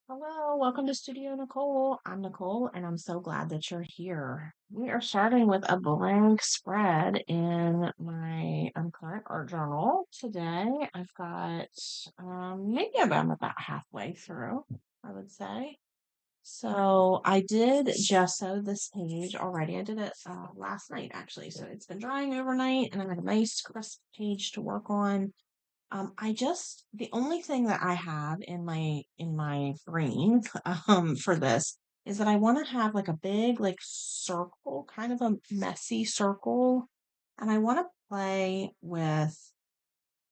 Hello, welcome to Studio Nicole. I'm Nicole, and I'm so glad that you're here. We are starting with a blank spread in my current art journal today. I've got maybe I'm about halfway through, I would say. So I did gesso this page already. I did it last night actually. So it's been drying overnight, and I have a nice crisp page to work on. The only thing that I have in my brain for this is that I want to have like a big like circle, kind of a messy circle, and I want to play with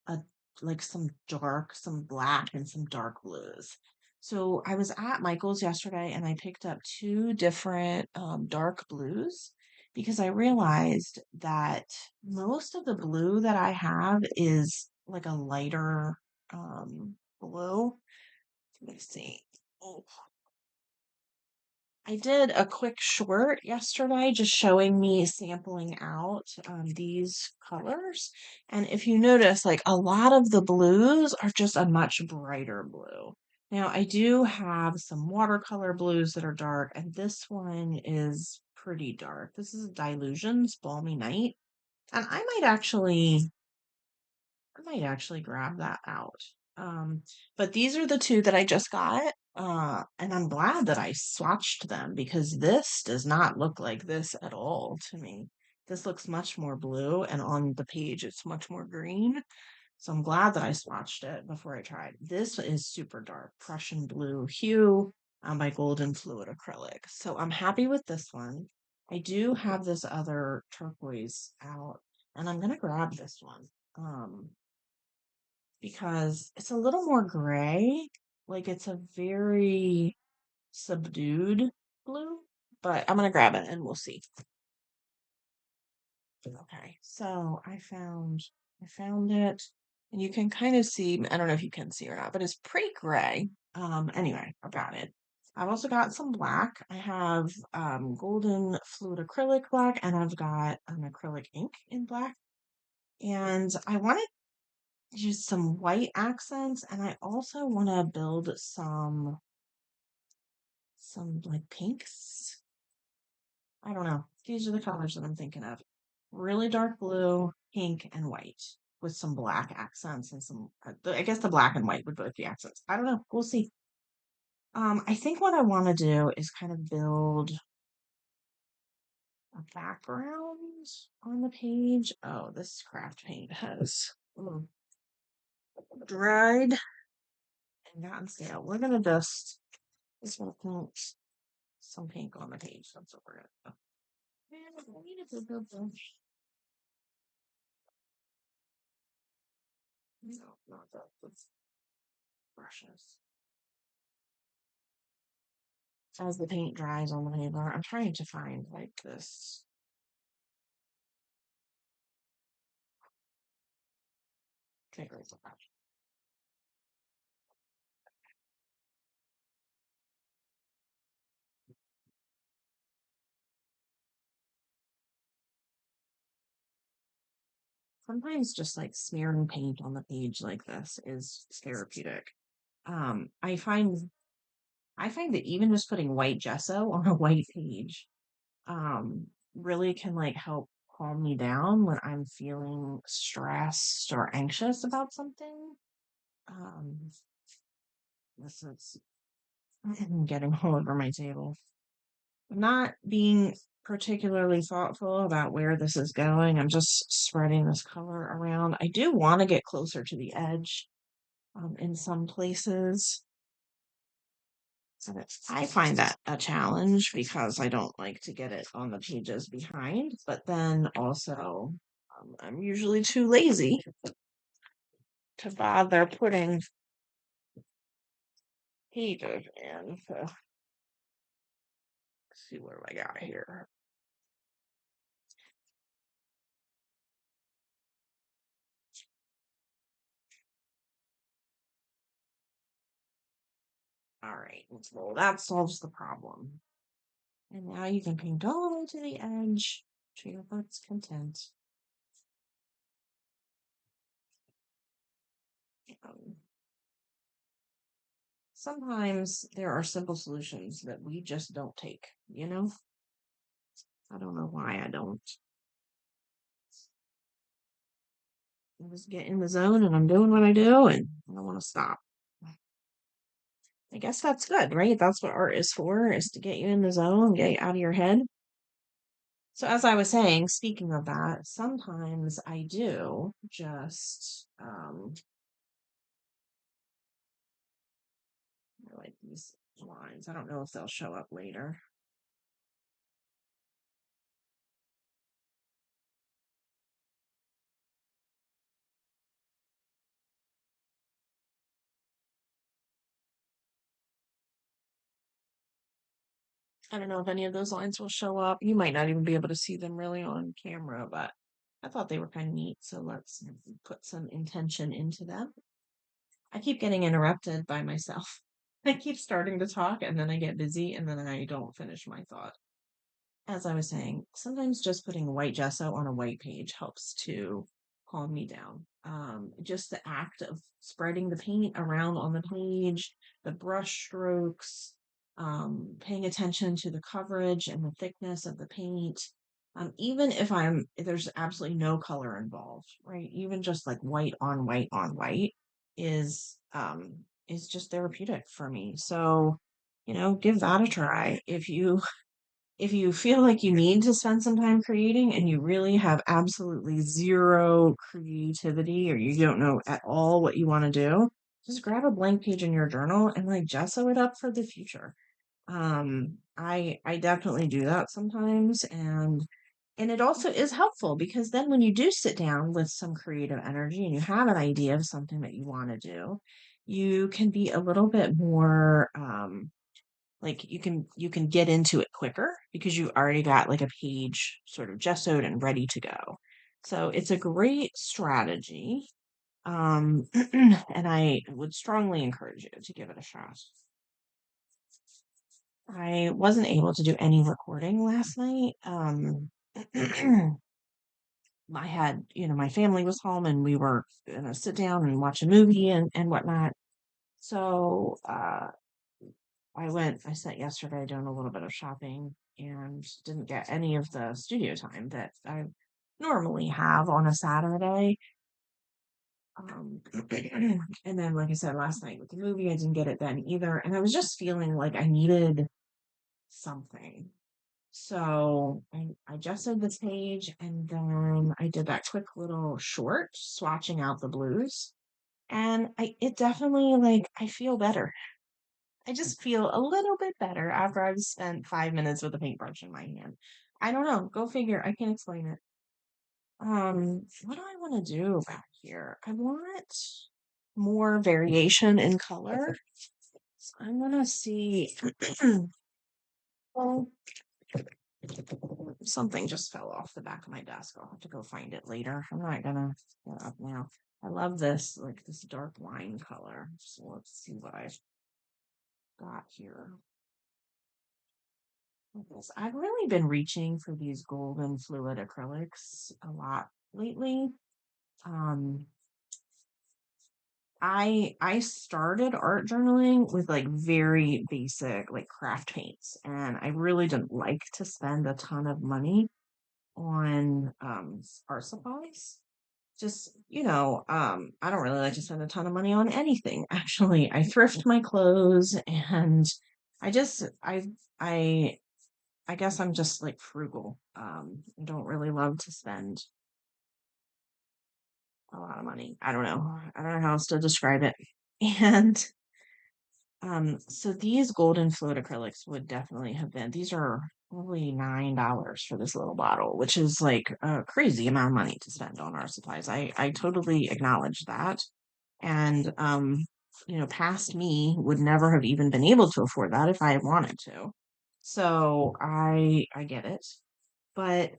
a like some black and some dark blues. So I was at Michael's yesterday and I picked up two different dark blues because I realized that most of the blue that I have is like a lighter blue. Let me see. Oh, I did a quick short yesterday just showing me sampling out these colors. And if you notice, like a lot of the blues are just a much brighter blue. Now, I do have some watercolor blues that are dark, and this one is pretty dark. This is Dilutions Balmy Night. And I might actually grab that out. Um, but these are the two that I just got. And I'm glad that I swatched them because this does not look like this at all to me. This looks much more blue, and on the page it's much more green. So I'm glad that I swatched it before I tried. This is super dark, Prussian blue hue by Golden Fluid Acrylic. So I'm happy with this one. I do have this other turquoise out, and I'm gonna grab this one. Because it's a little more gray. Like it's a very subdued blue, but I'm gonna grab it and we'll see. Okay, so I found it, and you can kind of see, I don't know if you can see or not, but it's pretty gray. Anyway, I got it. I've also got some black. I have golden fluid acrylic black, and I've got an acrylic ink in black. And I wanted use some white accents, and I also want to build some like pinks. I don't know. These are the colors that I'm thinking of. Really dark blue, pink, and white with some black accents and I guess the black and white would both be accents. I don't know. We'll see. I think what I want to do is kind of build a background on the page. Oh, this craft paint has dried and gotten stale. Just gonna paint some pink on the page. That's what we're gonna do. Man, I need a bigger brush. No, not that. That's brushes. As the paint dries on the paper, I'm trying to find like this. Okay, where's the brush? Sometimes just like smearing paint on the page like this is therapeutic. Um, I find I find that even just putting white gesso on a white page, really can like help calm me down when I'm feeling stressed or anxious about something. Um, this is getting all over my table. I'm not being particularly thoughtful about where this is going. I'm just spreading this color around. I do want to get closer to the edge in some places. I find that a challenge because I don't like to get it on the pages behind, but then also I'm usually too lazy to bother putting pages in. So, let's see what do I got here. All right, well, that solves the problem. And now you can paint all the way to the edge to your heart's content. sometimes there are simple solutions that we just don't take, you know? I don't know why I don't. I just get in the zone and I'm doing what I do and I don't want to stop. I guess that's good, right? That's what art is to get you in the zone, get you out of your head. So as I was saying, speaking of that, sometimes I do just I like these lines. I don't know if they'll show up later. I don't know if any of those lines will show up. You might not even be able to see them really on camera, but I thought they were kind of neat. So let's put some intention into them. I keep getting interrupted by myself. I keep starting to talk and then I get busy and then I don't finish my thought. As I was saying, sometimes just putting white gesso on a white page helps to calm me down. Just the act of spreading the paint around on the page, the brush strokes, paying attention to the coverage and the thickness of the paint. Even if there's absolutely no color involved, right? Even just like white on white is just therapeutic for me. So, give that a try. If you feel like you need to spend some time creating and you really have absolutely zero creativity or you don't know at all what you want to do, just grab a blank page in your journal and like gesso it up for the future. I definitely do that sometimes and it also is helpful because then when you do sit down with some creative energy and you have an idea of something that you want to do, you can be a little bit more like you can get into it quicker because you already got like a page sort of gessoed and ready to go. So it's a great strategy. And I would strongly encourage you to give it a shot. I wasn't able to do any recording last night. I had, my family was home and we were gonna sit down and watch a movie and whatnot. So I spent yesterday doing a little bit of shopping and didn't get any of the studio time that I normally have on a Saturday. Um, and then, like I said, last night with the movie, I didn't get it then either. And I was just feeling like I needed something. So I just did this page and then I did that quick little short swatching out the blues. And it definitely like I feel better. I just feel a little bit better after I've spent 5 minutes with a paintbrush in my hand. I don't know. Go figure. I can't explain it. What do I want to do back here? I want more variation in color. So I'm gonna see. Well, something just fell off the back of my desk. I'll have to go find it later. I'm not gonna get up now. I love this, like this dark wine color. So let's see what I've got here. Yes, I've really been reaching for these golden fluid acrylics a lot lately. Um, I started art journaling with like very basic like craft paints, and I really didn't like to spend a ton of money on art supplies. Just, I don't really like to spend a ton of money on anything. Actually, I thrift my clothes and I just I I guess I'm just like frugal. I don't really love to spend a lot of money. I don't know. I don't know how else to describe it. And so these golden fluid acrylics would definitely have been, these are probably $9 for this little bottle, which is like a crazy amount of money to spend on our supplies. I totally acknowledge that. And past me would never have even been able to afford that if I had wanted to. So I get it. But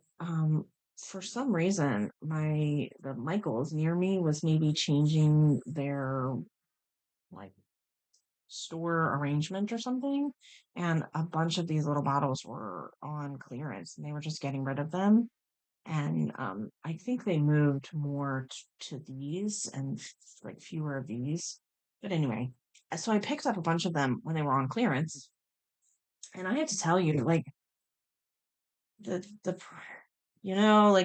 for some reason, the Michaels near me was maybe changing their like store arrangement or something, and a bunch of these little bottles were on clearance, and they were just getting rid of them. And I think they moved more to these and like fewer of these. But anyway, So I picked up a bunch of them when they were on clearance, and I have to tell you, like like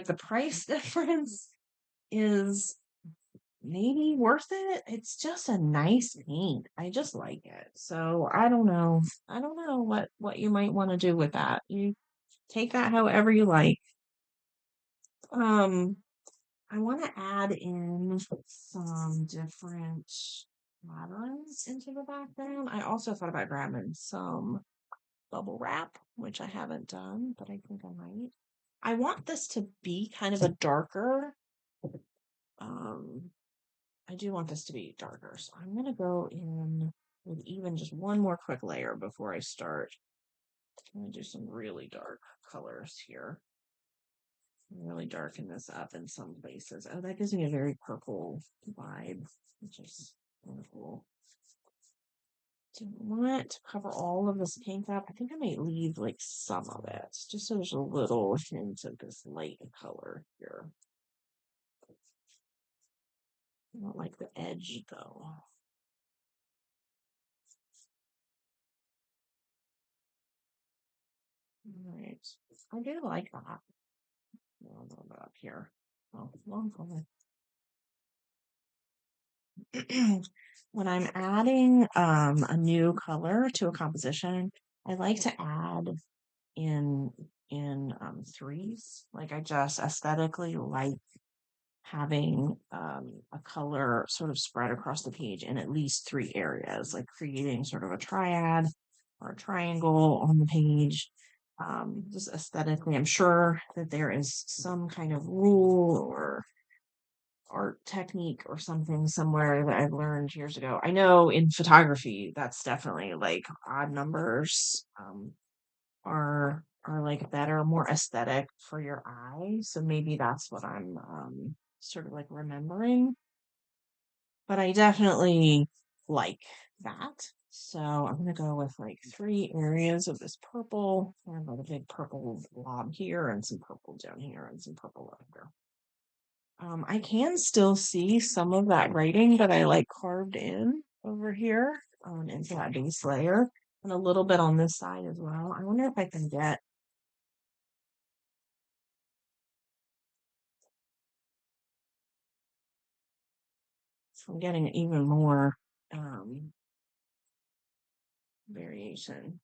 the price difference is maybe worth it. It's just a nice paint. I just like it. So I don't know. I don't know what you might want to do with that. You take that however you like. Um, I want to add in some different patterns into the background. I also thought about grabbing some bubble wrap, which I haven't done, but I think I might. I want this to be kind of a darker. Um, I do want this to be darker, so I'm gonna go in with even just one more quick layer before I start. I'm gonna do some really dark colors here. Really darken this up in some places. Oh, that gives me a very purple vibe, which is kind of cool. Do I want to cover all of this pink up? I think I might leave like some of it, just so there's a little hint of this light color here. I don't like the edge though. All right, I do like that. A little bit up here. Oh, long color. When I'm adding a new color to a composition, I like to add in threes. Like I just aesthetically like having a color sort of spread across the page in at least three areas, like creating sort of a triad or a triangle on the page. Just aesthetically, I'm sure that there is some kind of rule or art technique or something somewhere that I've learned years ago. I know in photography, that's definitely like odd numbers are like better, more aesthetic for your eye. So maybe that's what I'm sort of like remembering. But I definitely like that. So I'm gonna go with like three areas of this purple. I've got a big purple blob here and some purple down here and some purple up here. I can still see some of that writing that I like carved in over here into that base layer and a little bit on this side as well. I wonder if I can get, so I'm getting even more variation.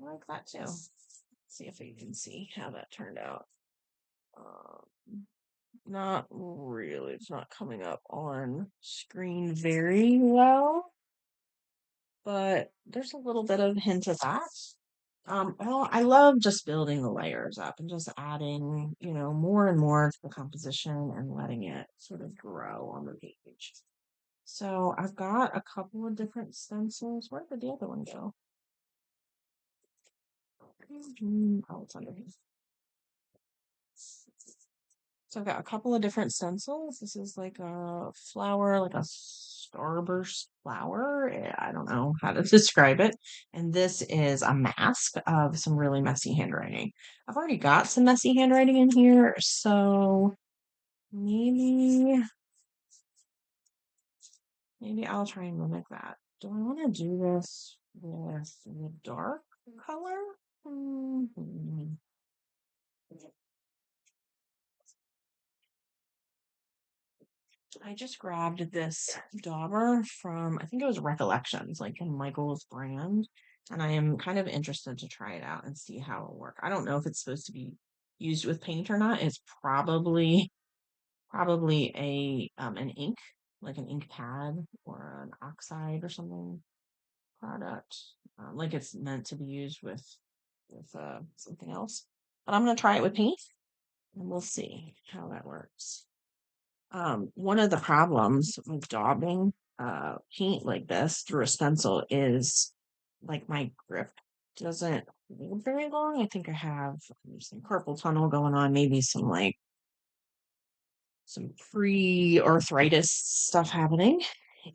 I like that too. See if you can see how that turned out. Not really, it's not coming up on screen very well, but there's a little bit of hint of that. Well, I love just building the layers up and just adding, more and more to the composition and letting it sort of grow on the page. So I've got a couple of different stencils. Where did the other one go? Oh, it's underneath. So I've got a couple of different stencils. This is like a flower, like a starburst flower. I don't know how to describe it. And this is a mask of some really messy handwriting. I've already got some messy handwriting in here, so maybe I'll try and mimic that. Do I want to do this with the dark color? Mhm. I just grabbed this dauber from, I think it was Recollections, like in Michael's brand, and I am kind of interested to try it out and see how it'll work. I don't know if it's supposed to be used with paint or not. It's probably a an ink, like an ink pad or an oxide or something product, like it's meant to be used with something else. But I'm gonna try it with paint, and we'll see how that works. One of the problems with daubing paint like this through a stencil is like my grip doesn't hold very long. I think I have some carpal tunnel going on, maybe some pre-arthritis stuff happening.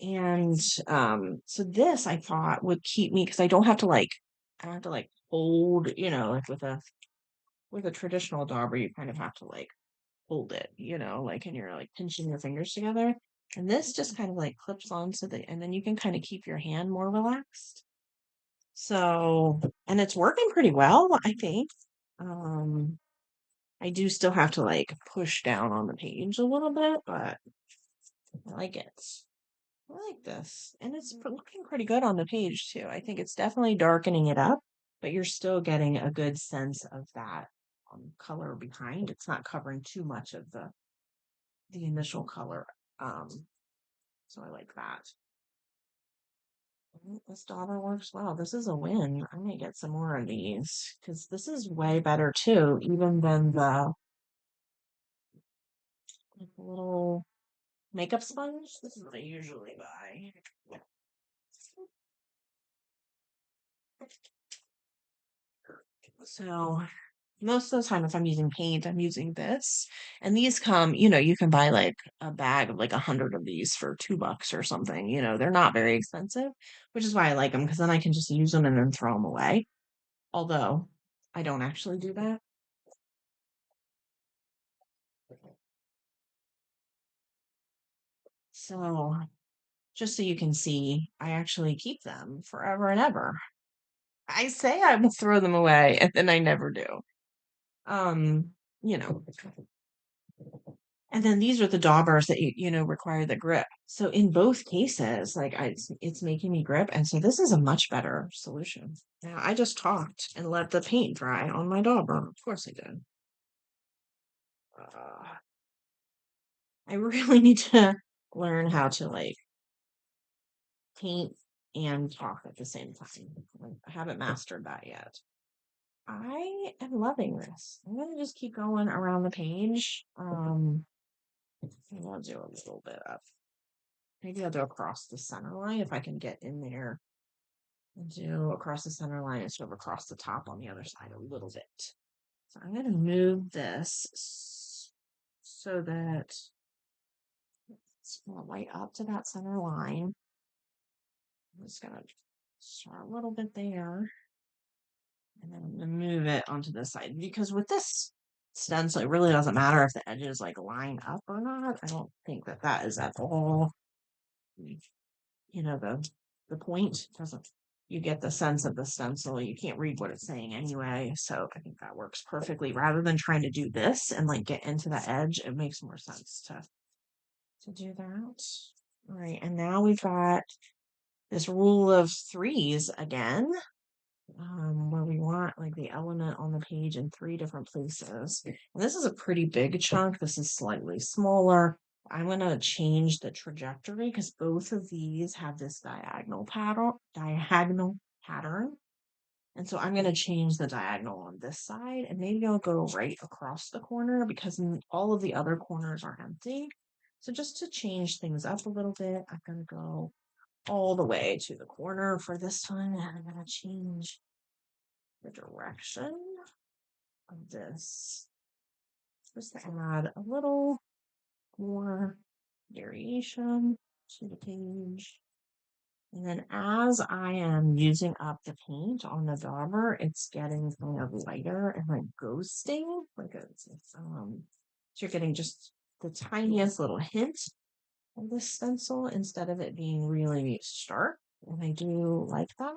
And so this I thought would keep me because I don't have to like hold, like with a traditional dauber, you kind of have to like hold it, like and you're like pinching your fingers together. And this just kind of like clips on so that, and then you can kind of keep your hand more relaxed. So, and it's working pretty well, I think. Um, I do still have to like push down on the page a little bit, but I like it. I like this. And it's looking pretty good on the page too. I think it's definitely darkening it up, but you're still getting a good sense of that color behind. It's not covering too much of the initial color. Um, so I like that. This dauber works well. This is a win. I may get some more of these because this is way better too, even than the like, little makeup sponge. This is what I usually buy. So most of the time, if I'm using paint, I'm using this. And these come, you can buy like a bag of like 100 of these for $2 or something. They're not very expensive, which is why I like them because then I can just use them and then throw them away. Although I don't actually do that. So just so you can see, I actually keep them forever and ever. I say I will throw them away and then I never do. Um, you know, and then these are the daubers that require the grip. So in both cases, like it's making me grip, and so this is a much better solution. Now I just talked and let the paint dry on my dauber. Of course I did. Uh, I really need to learn how to like paint and talk at the same time. Like, I haven't mastered that yet. I am loving this. I'm gonna just keep going around the page. I'll do a little bit up. Maybe I'll do across the center line if I can get in there and do across the center line instead of across the top on the other side a little bit. So I'm gonna move this so that it's right up to that center line. I'm just gonna start a little bit there. And then I'm gonna move it onto this side because with this stencil, it really doesn't matter if the edges like line up or not. I don't think that that is at all, the point doesn't, you get the sense of the stencil. You can't read what it's saying anyway. So I think that works perfectly. Rather than trying to do this and like get into the edge, it makes more sense to do that. All right, and now we've got this rule of threes again, where we want like the element on the page in three different places. And this is a pretty big chunk. This is slightly smaller. I'm going to change the trajectory because both of these have this diagonal pattern. And so I'm going to change the diagonal on this side and maybe I'll go right across the corner because all of the other corners are empty. So just to change things up a little bit, I'm going to go all the way to the corner for this one and I'm going to change the direction of this just to add a little more variation to the page. And then as I am using up the paint on the dauber, it's getting kind of lighter and like ghosting, so you're getting just the tiniest little hint of the stencil instead of it being really stark. And I do like that.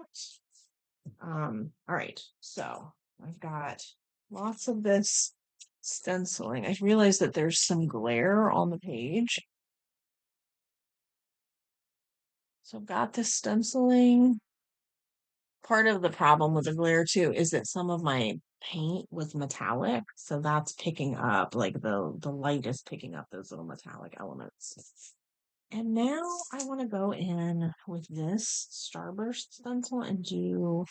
All right, so I've got lots of this stenciling. I realize that there's some glare on the page. So I've got this stenciling. Part of the problem with the glare too is that some of my paint was metallic, so that's picking up like the light is picking up those little metallic elements. And now I want to go in with this Starburst stencil and do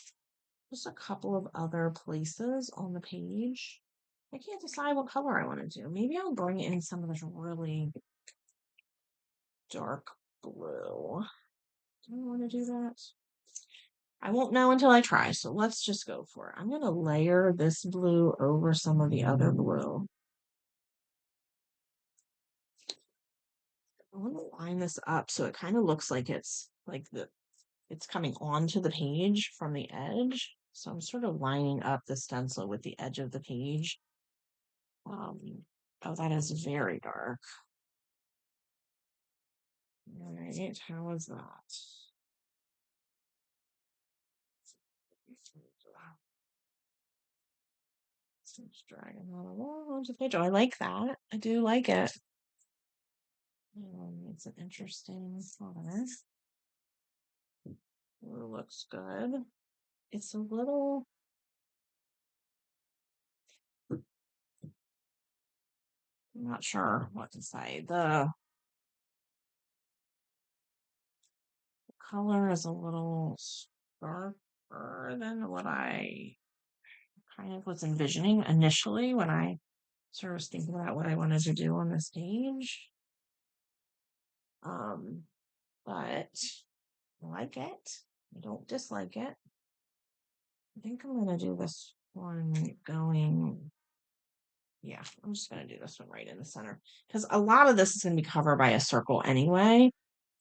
just a couple of other places on the page. I can't decide what color I want to do. Maybe I'll bring in some of this really dark blue. Do I want to do that? I won't know until I try, so let's just go for it. I'm going to layer this blue over some of the other blue. I want to line this up so it kind of looks like it's like it's coming onto the page from the edge. So I'm sort of lining up the stencil with the edge of the page. Oh, that is very dark. All right, how was that? It's dragging on a long page. Oh, I like that. I do like it. It's an interesting color. It looks good. It's a little. I'm not sure what to say. The color is a little darker than what I kind of was envisioning initially when I sort of was thinking about what I wanted to do on this page. Um, but I like it. I don't dislike it. I think I'm gonna do this one going. Yeah, I'm just gonna do this one right in the center because a lot of this is gonna be covered by a circle anyway.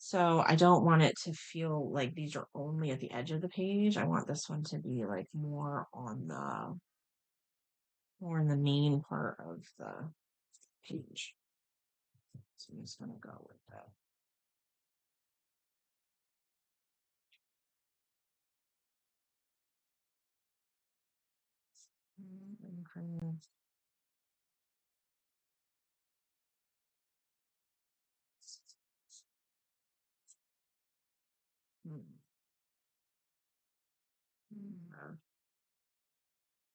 So I don't want it to feel like these are only at the edge of the page. I want this one to be like more in the main part of the page. So I'm just gonna go with that. And kind of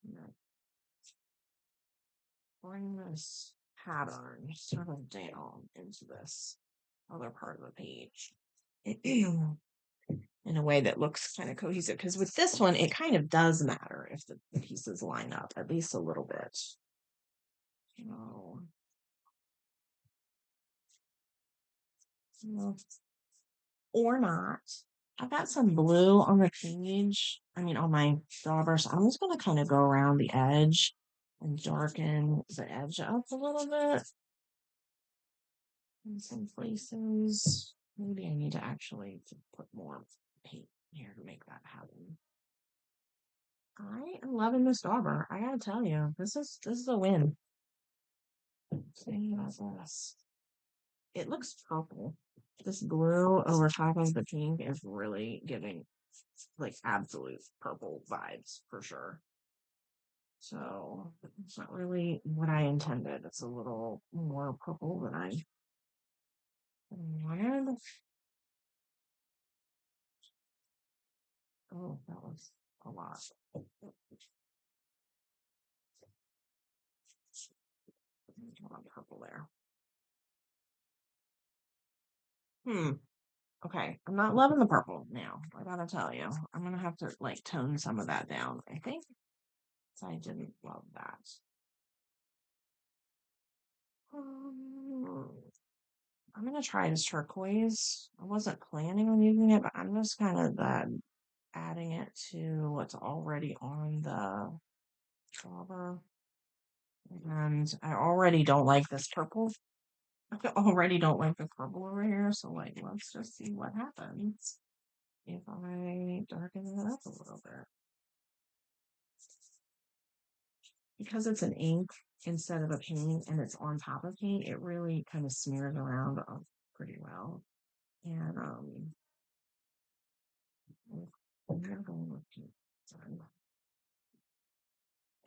yeah, bring this pattern sort of down into this other part of the page in a way that looks kind of cohesive. Because with this one, it kind of does matter if the pieces line up at least a little bit. Oh, no. Or not. I've got some blue on the page. I mean, on my dauber. So I'm just going to kind of go around the edge and darken the edge up a little bit in some places. Maybe I need to actually put more paint here to make that happen. I am loving this dauber. I gotta tell you, this is a win. Saying about this. It looks purple. This blue over top of the pink is really giving like absolute purple vibes for sure. So it's not really what I intended. It's a little more purple than I wanted. Oh, that was a lot. A lot of purple there. Okay, I'm not loving the purple now. I gotta tell you, I'm gonna have to like tone some of that down. I think so. I didn't love that. Um, I'm gonna try this turquoise. I wasn't planning on using it, but I'm just kind of adding it to what's already on the cover. And I already don't like this purple. I already don't like the purple over here. So like, let's just see what happens if I darken it up a little bit. Because it's an ink instead of a paint and it's on top of paint, it really kind of smears around pretty well. And I'm gonna go with paint.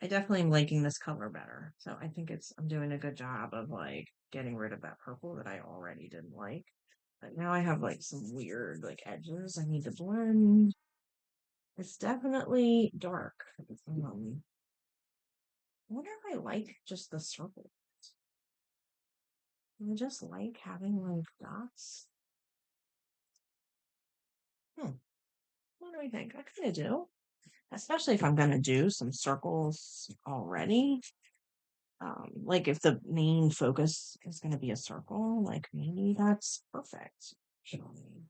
I definitely am liking this color better. So I think I'm doing a good job of like getting rid of that purple that I already didn't like. But now I have like some weird like edges I need to blend. It's definitely dark. I wonder if I like just the circle. I just like having like dots. What do I think? I kind of do, especially if I'm going to do some circles already. Like if the main focus is going to be a circle, like maybe that's perfect. Actually.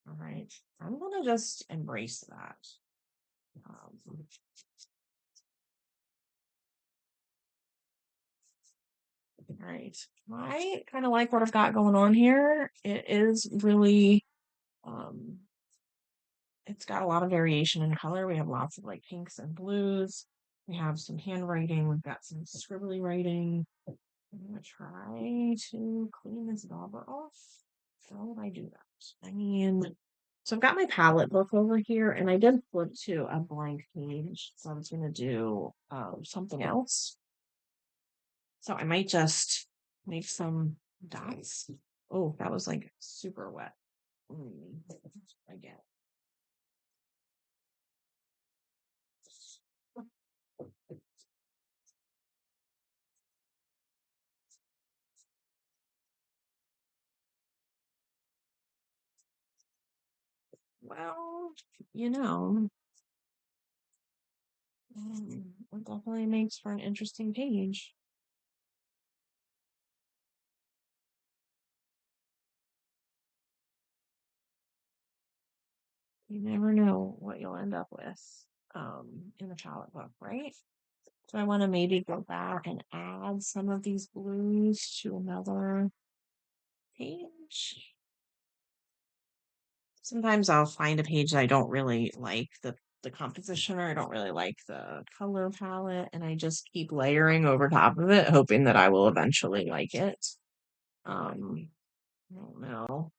All right, I'm going to just embrace that. Um, all right, I kind of like what I've got going on here. It is really it's got a lot of variation in color. We have lots of like pinks and blues. We have some handwriting. We've got some scribbly writing. I'm gonna try to clean this dauber off. How would I do that? I mean, so I've got my palette book over here, and I did flip to a blank page, so I was gonna do something else. So I might just make some dots. Oh, that was like super wet. Again. Well, you know, it definitely makes for an interesting page. You never know what you'll end up with in the palette book, right? So I want to maybe go back and add some of these blues to another page. Sometimes I'll find a page that I don't really like the composition, or I don't really like the color palette, and I just keep layering over top of it, hoping that I will eventually like it. I don't know.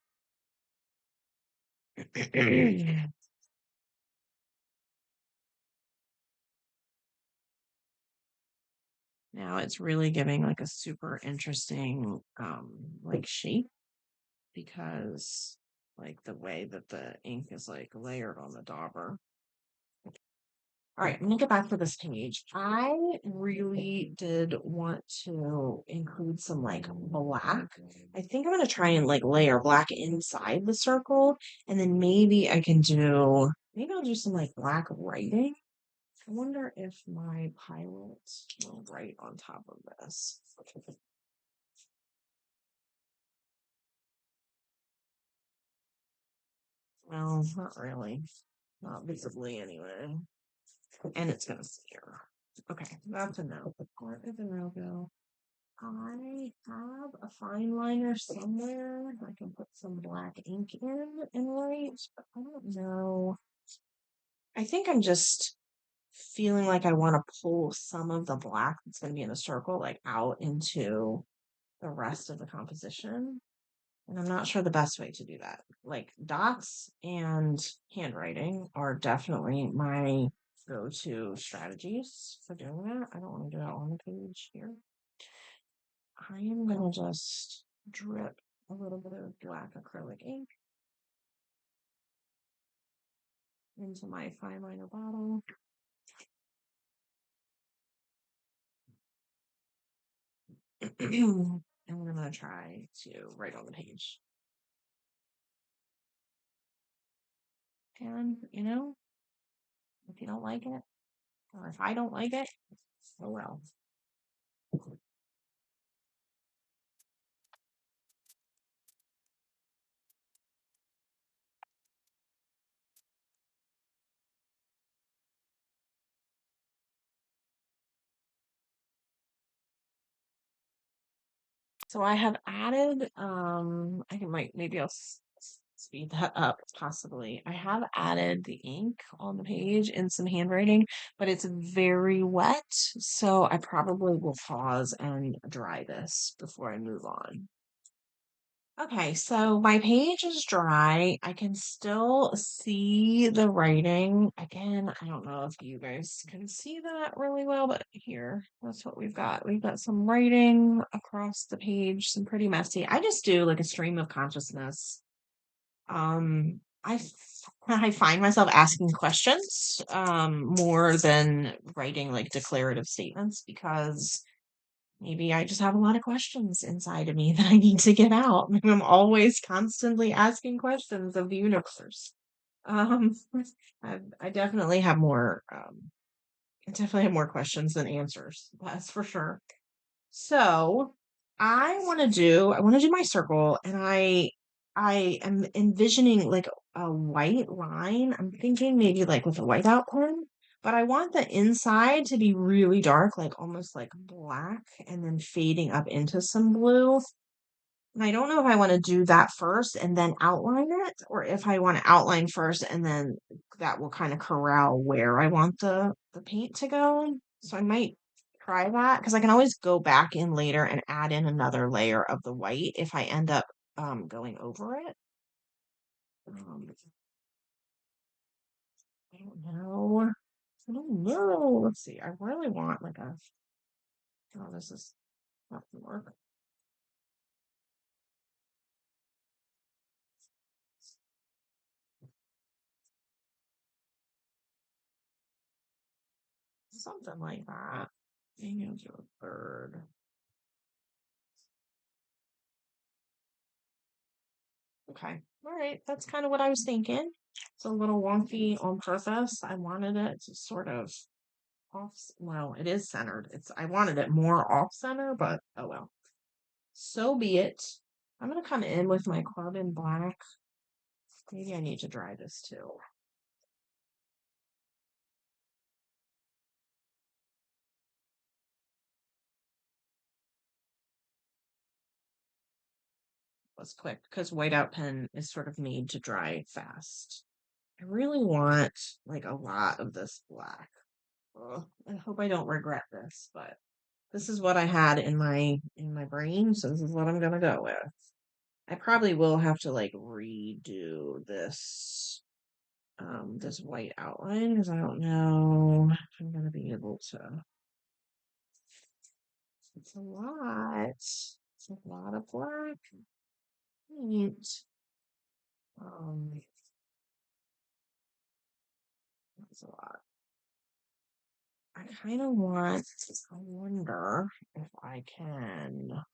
Now it's really giving like a super interesting like shape, because like the way that the ink is like layered on the dauber. All right, I'm gonna get back to this page. I really did want to include some like black. I think I'm gonna try and like layer black inside the circle, and then maybe I'll do some like black writing. I wonder if my pilot will write on top of this. Well, not really. Not visibly anyway. And it's gonna smear. Okay, that's a no. Where did the no go? I have a fine liner somewhere. I can put some black ink in and write, but I don't know. I think I'm just feeling like I want to pull some of the black that's going to be in the circle, like out into the rest of the composition. And I'm not sure the best way to do that. Like dots and handwriting are definitely my go-to strategies for doing that. I don't want to do that on the page here. I am gonna just drip a little bit of black acrylic ink into my fine liner bottle. And I'm gonna try to write on the page. And if you don't like it, or if I don't like it, oh well. So I have added, I can maybe speed that up possibly. I have added the ink on the page and some handwriting, but it's very wet, so I probably will pause and dry this before I move on. Okay, so my page is dry. I can still see the writing. Again, I don't know if you guys can see that really well, but here, that's what we've got. We've got some writing across the page, some pretty messy. I just do like a stream of consciousness. I find myself asking questions more than writing like declarative statements, because maybe I just have a lot of questions inside of me that I need to get out. I'm always constantly asking questions of the universe. Um, I definitely have more. I definitely have more questions than answers. That's for sure. So I want to do my circle, and I am envisioning like a white line. I'm thinking maybe like with a whiteout pen, but I want the inside to be really dark, like almost like black, and then fading up into some blue. And I don't know if I want to do that first and then outline it, or if I want to outline first and then that will kind of corral where I want the paint to go. So I might try that because I can always go back in later and add in another layer of the white if I end up going over it. I don't know. I don't know. Let's see. I really want like a. Oh, this is not gonna work. Something like that. Maybe I'll do a third. Okay. All right. That's kind of what I was thinking. It's a little wonky on purpose. I wanted it to sort of off. Well, it is centered. I wanted it more off center, but oh well. So be it. I'm gonna come in with my carbon black. Maybe I need to dry this too. Was quick because whiteout pen is sort of made to dry fast. I really want like a lot of this black. Ugh, I hope I don't regret this, but this is what I had in my brain, so this is what I'm gonna go with. I probably will have to like redo this white outline because I don't know if I'm gonna be able to. It's a lot. It's a lot of black paint. Um, that's a lot. I kind of want. I wonder if I can.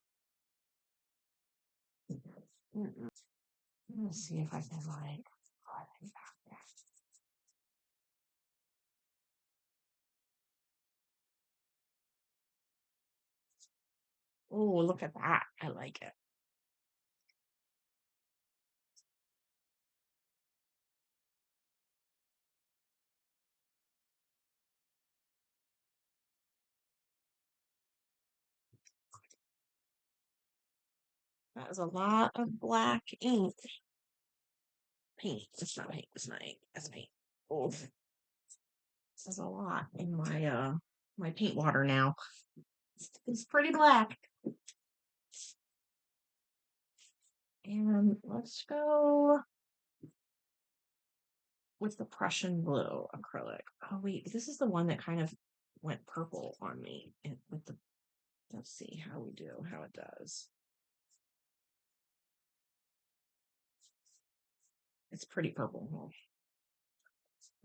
Let's see if I can like. Oh, look at that! I like it. That is a lot of black ink. Paint. It's not paint. It's not ink. That's paint. Oh, this is a lot in my paint water now. It's pretty black. And let's go with the Prussian blue acrylic. Oh wait, this is the one that kind of went purple on me. And with the let's see how it does. It's pretty purple.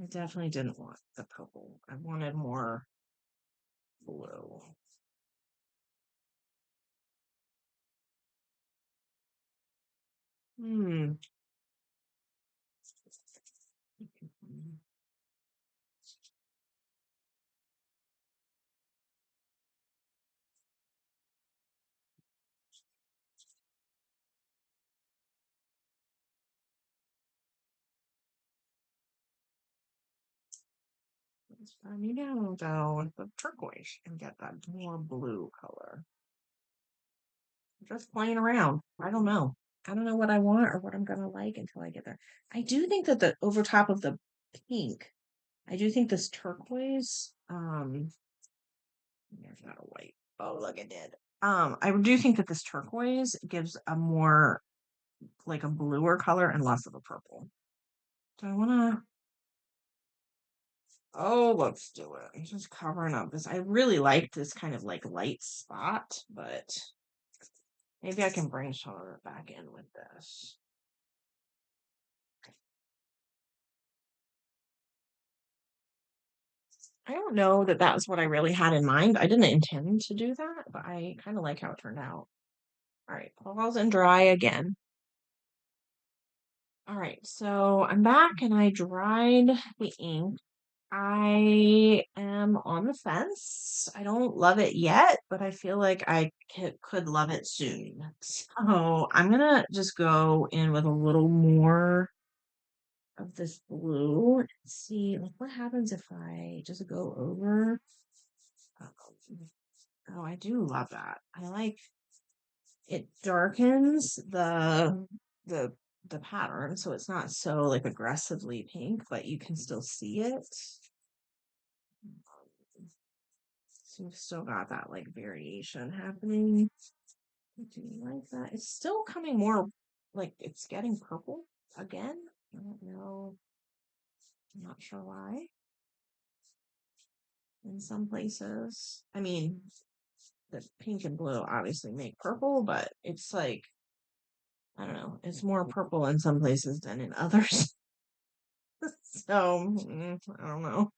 I definitely didn't want the purple. I wanted more blue. Hmm. Maybe I'll go with the turquoise and get that more blue color. Just playing around. I don't know. I don't know what I want or what I'm gonna like until I get there. I do think that the over top of the pink, I do think this turquoise, there's not a white. Oh, look, it did. I do think that this turquoise gives a more like a bluer color and less of a purple. Do I wanna Oh, let's do it. I'm just covering up this. I really like this kind of like light spot, but maybe I can bring some of it back in with this. I don't know that that was what I really had in mind. I didn't intend to do that, but I kind of like how it turned out. All right, pause and dry again. All right, so I'm back and I dried the ink. I am on the fence. I don't love it yet, but I feel like I could love it soon. So I'm gonna just go in with a little more of this blue and see like what happens if I just go over. Um, Oh, I do love that. I like it darkens the the pattern so it's not so like aggressively pink, but you can still see it. So we've still got that like variation happening. Do you like that? It's still coming more like it's getting purple again. I don't know. I'm not sure why. In some places, I mean, the pink and blue obviously make purple, but it's like, I don't know, it's more purple in some places than in others. So, I don't know.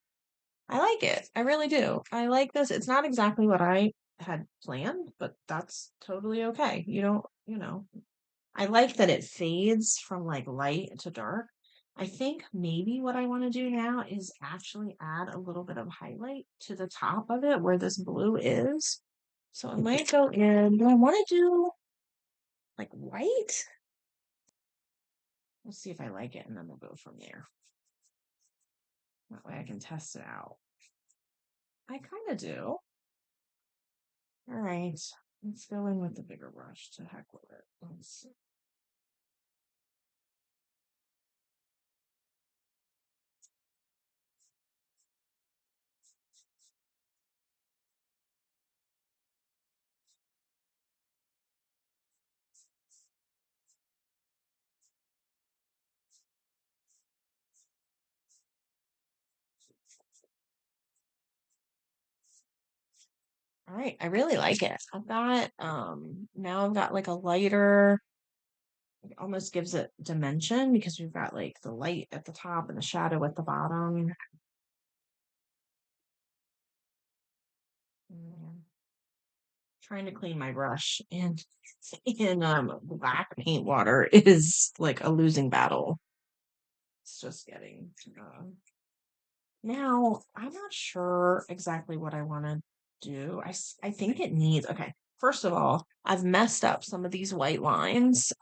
I like it. I really do. I like this. It's not exactly what I had planned, but that's totally okay. You don't, I like that it fades from like light to dark. I think maybe what I want to do now is actually add a little bit of highlight to the top of it where this blue is. So I might go in. Do I want to do like white? We'll see if I like it and then we'll go from there. That way I can test it out. I kind of do. All right. Let's go in with the bigger brush to heck with it. Let's All right, I really like it. I've got now I've got like a lighter, it almost gives it dimension because we've got like the light at the top and the shadow at the bottom. Mm, trying to clean my brush and in black paint water is like a losing battle. It's just getting now, I'm not sure exactly what I want to do. I think it needs, okay, first of all, I've messed up some of these white lines.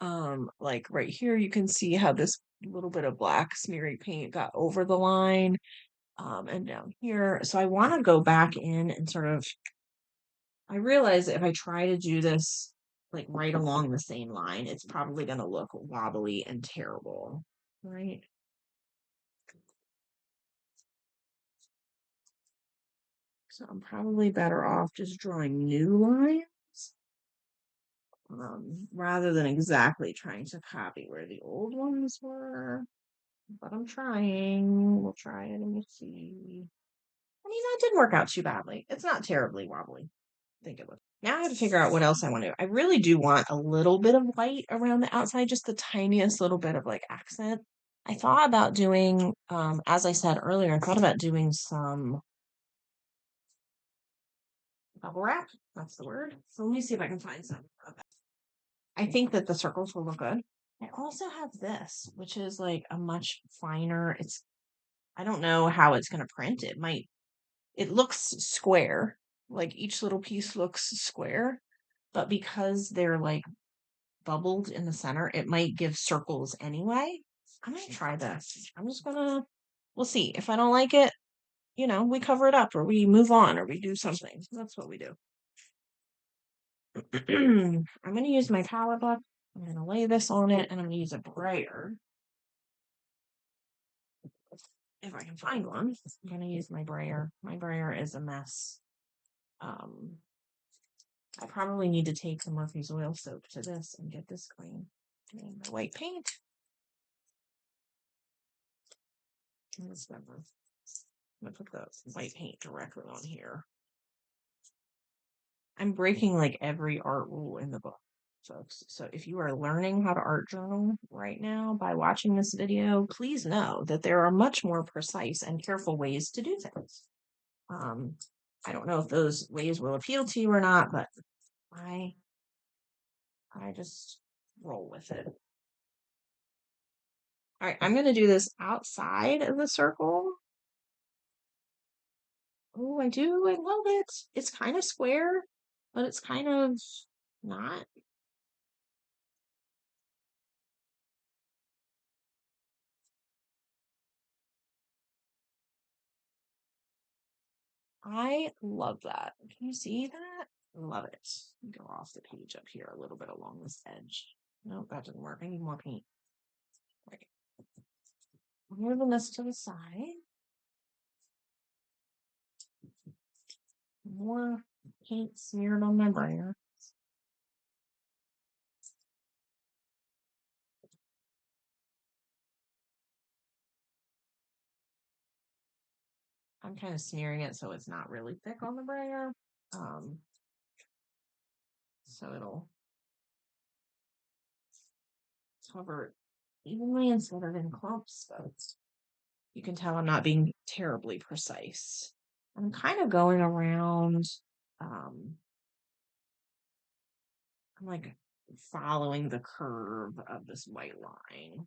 Like right here, you can see how this little bit of black smeary paint got over the line. And down here. So I want to go back in and sort of, I realize if I try to do this like right along the same line, it's probably going to look wobbly and terrible, right? So I'm probably better off just drawing new lines rather than exactly trying to copy where the old ones were. But I'm trying. We'll try it and we'll see. I mean, that didn't work out too badly. It's not terribly wobbly. I think it was. Now I have to figure out what else I want to do. I really do want a little bit of white around the outside, just the tiniest little bit of like accent. I thought about doing, as I said earlier, I thought about doing some bubble wrap. That's the word. So let me see if I can find some. I think that the circles will look good. I also have this, which is like a much finer, I don't know how it's going to print. It looks square, like each little piece looks square, but because they're like bubbled in the center, it might give circles anyway. I'm going to try this. We'll see. If I don't like it, we cover it up or we move on or we do something. That's what we do. I'm going to use my power book. I'm going to lay this on it and I'm going to use a brayer. If I can find one, I'm going to use my brayer. My brayer is a mess. I probably need to take some Murphy's oil soap to this and get this clean. And my white paint. And this number. I'm going to put the white paint directly on here. I'm breaking like every art rule in the book, folks. So if you are learning how to art journal right now by watching this video, please know that there are much more precise and careful ways to do things. I don't know if those ways will appeal to you or not, but I just roll with it. All right, I'm going to do this outside of the circle. Oh, I do. I love it. It's kind of square, but it's kind of not. I love that. Can you see that? Love it. Go off the page up here a little bit along this edge. No, that didn't work. I need more paint. Right. Moving this to the side. more paint smeared on my brayer. I'm kind of smearing it so it's not really thick on the brayer. Um, so it'll cover it evenly instead of in clumps. So you can tell I'm not being terribly precise. I'm kind of going around, um, I'm like following the curve of this white line.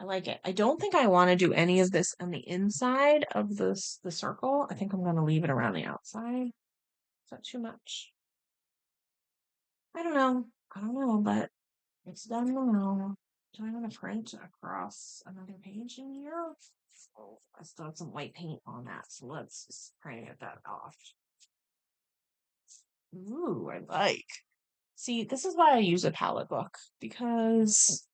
I like it. I don't think I want to do any of this on the inside of the circle. I think I'm going to leave it around the outside. Is that too much? I don't know. I don't know, but it's done now. Do I want to print across another page in here? Oh, I still have some white paint on that, so let's just try to get that off. Ooh, I like. See, this is why I use a palette book, because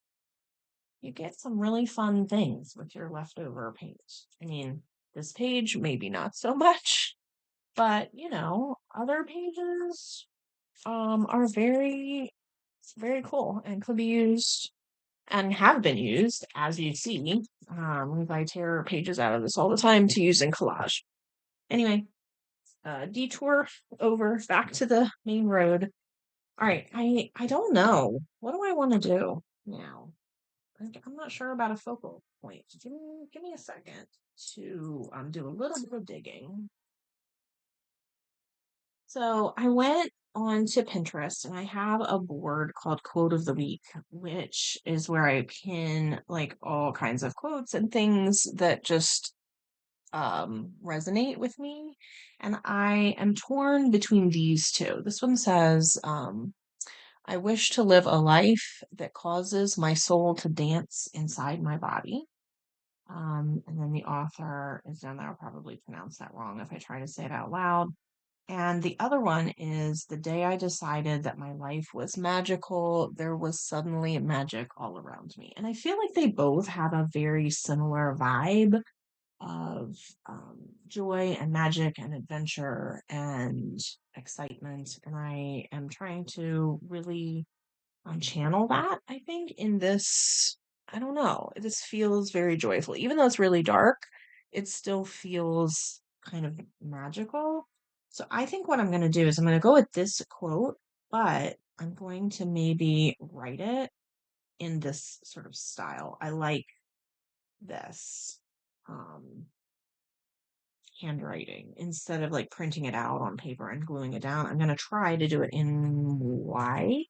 you get some really fun things with your leftover paint. I mean, this page, maybe not so much, but other pages are very cool and could be used and have been used, as you see. I tear pages out of this all the time to use in collage. Anyway, detour over back to the main road. All right, I don't know. What do I want to do now? I'm not sure about a focal point. Give me a second to do a little bit of digging. So I went on to Pinterest and I have a board called Quote of the Week, which is where I pin like all kinds of quotes and things that just resonate with me. And I am torn between these two. This one says, I wish to live a life that causes my soul to dance inside my body. And then the author is down there. I'll probably pronounce that wrong if I try to say it out loud. And the other one is the day I decided that my life was magical, there was suddenly magic all around me. And I feel like they both have a very similar vibe of joy and magic and adventure and excitement. And I am trying to really channel that, I think, in this. I don't know. This feels very joyful. Even though it's really dark, it still feels kind of magical. So I think what I'm going to do is I'm going to go with this quote, but I'm going to maybe write it in this sort of style. I like this handwriting instead of like printing it out on paper and gluing it down. I'm going to try to do it in white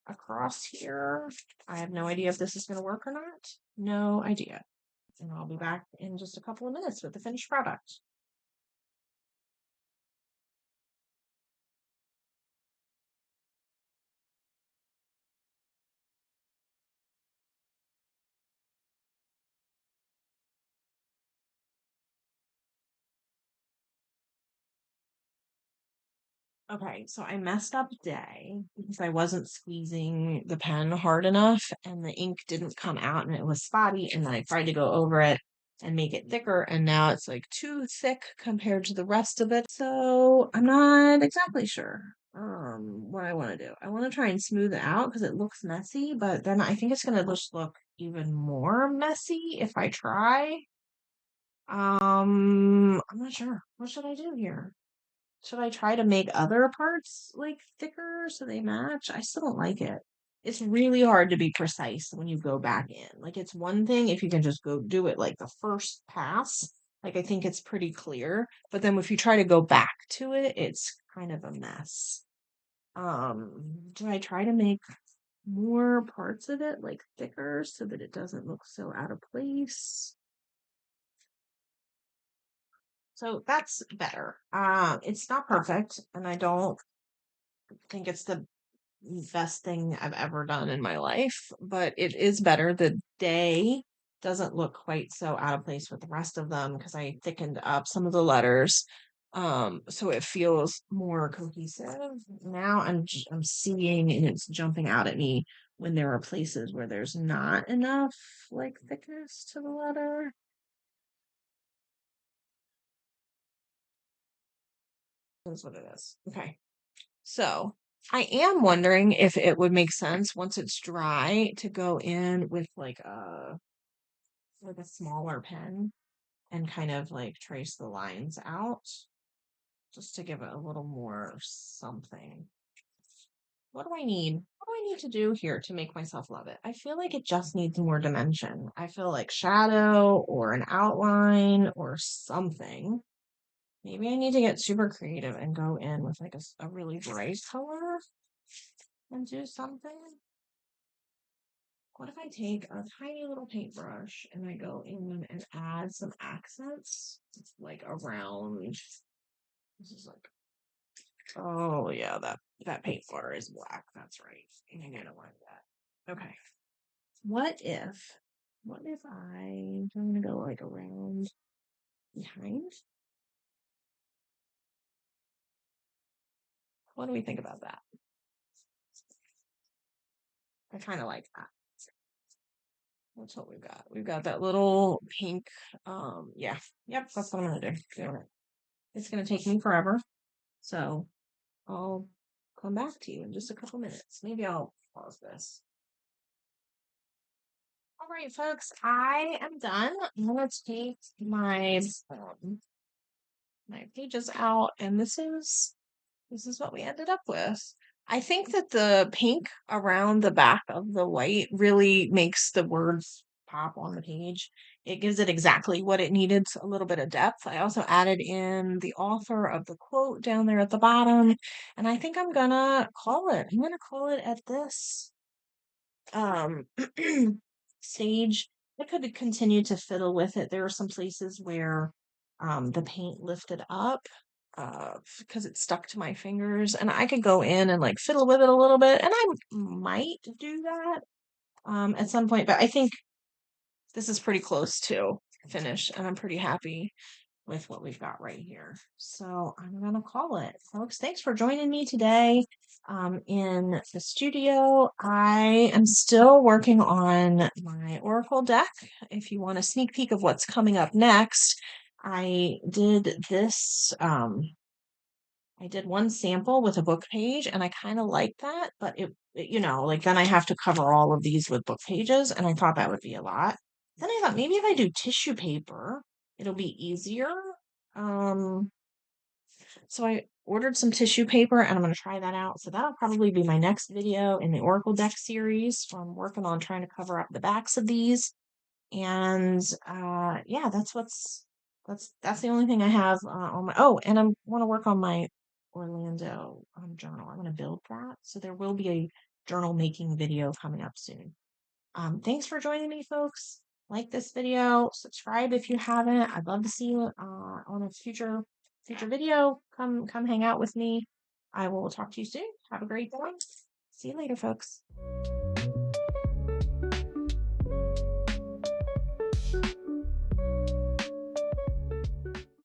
across here. I have no idea if this is going to work or not. No idea. And I'll be back in just a couple of minutes with the finished product. Okay, so I messed up day because I wasn't squeezing the pen hard enough and the ink didn't come out and it was spotty. And then I tried to go over it and make it thicker, and now it's like too thick compared to the rest of it. So I'm not exactly sure what I want to do. I want to try and smooth it out because it looks messy, but then I think it's gonna just look even more messy if I try. I'm not sure. What should I do here? Should I try to make other parts like thicker so they match? I still don't like it. It's really hard to be precise when you go back in. Like it's one thing if you can just go do it like the first pass. Like I think it's pretty clear. But then if you try to go back to it, it's kind of a mess. Do I try to make more parts of it like thicker so that it doesn't look so out of place? So that's better. It's not perfect, and I don't think it's the best thing I've ever done in my life, but it is better. The day doesn't look quite so out of place with the rest of them because I thickened up some of the letters. So it feels more cohesive. Now I'm seeing and it's jumping out at me when there are places where there's not enough like thickness to the letter. That's what it is. Okay. So I am wondering if it would make sense once it's dry to go in with like a smaller pen and kind of like trace the lines out just to give it a little more something. What do I need? What do I need to do here to make myself love it? I feel like it just needs more dimension. I feel like shadow or an outline or something. Maybe I need to get super creative and go in with like a really bright color and do something. What if I take a tiny little paintbrush and I go in and add some accents like around, this is like, oh yeah, that paint bar is black. That's right. I'm gonna want that. Okay. What if, I'm gonna go like around behind? What do we think about that? I kind of like that. That's what we've got. We've got that little pink, yeah. Yep, that's what I'm gonna do. Doing it. It's gonna take me forever. So I'll come back to you in just a couple minutes. Maybe I'll pause this. All right, folks, I am done. I'm gonna take my pages out, and this is what we ended up with. I think that the pink around the back of the white really makes the words pop on the page. It gives it exactly what it needed, a little bit of depth. I also added in the author of the quote down there at the bottom, and I think I'm gonna call it. I'm gonna call it at this um stage. I could continue to fiddle with it. There are some places where the paint lifted up because it stuck to my fingers, and I could go in and like fiddle with it a little bit, and I might do that at some point, but I think this is pretty close to finish, and I'm pretty happy with what we've got right here. So I'm gonna call it, folks. Thanks for joining me today in the studio. I am still working on my Oracle deck. If you want a sneak peek of what's coming up next, I did this. I did one sample with a book page, and I kind of like that, but like then I have to cover all of these with book pages, and I thought that would be a lot. Then I thought maybe if I do tissue paper, it'll be easier. Um, so I ordered some tissue paper, and I'm going to try that out. So that'll probably be my next video in the Oracle deck series. So I'm working on trying to cover up the backs of these. And yeah, that's the only thing I have on my, oh, and I want to work on my Orlando journal. I'm going to build that. So there will be a journal making video coming up soon. Thanks for joining me, folks. Like this video, subscribe if you haven't. I'd love to see you on a future video. Come hang out with me. I will talk to you soon. Have a great day. See you later, folks.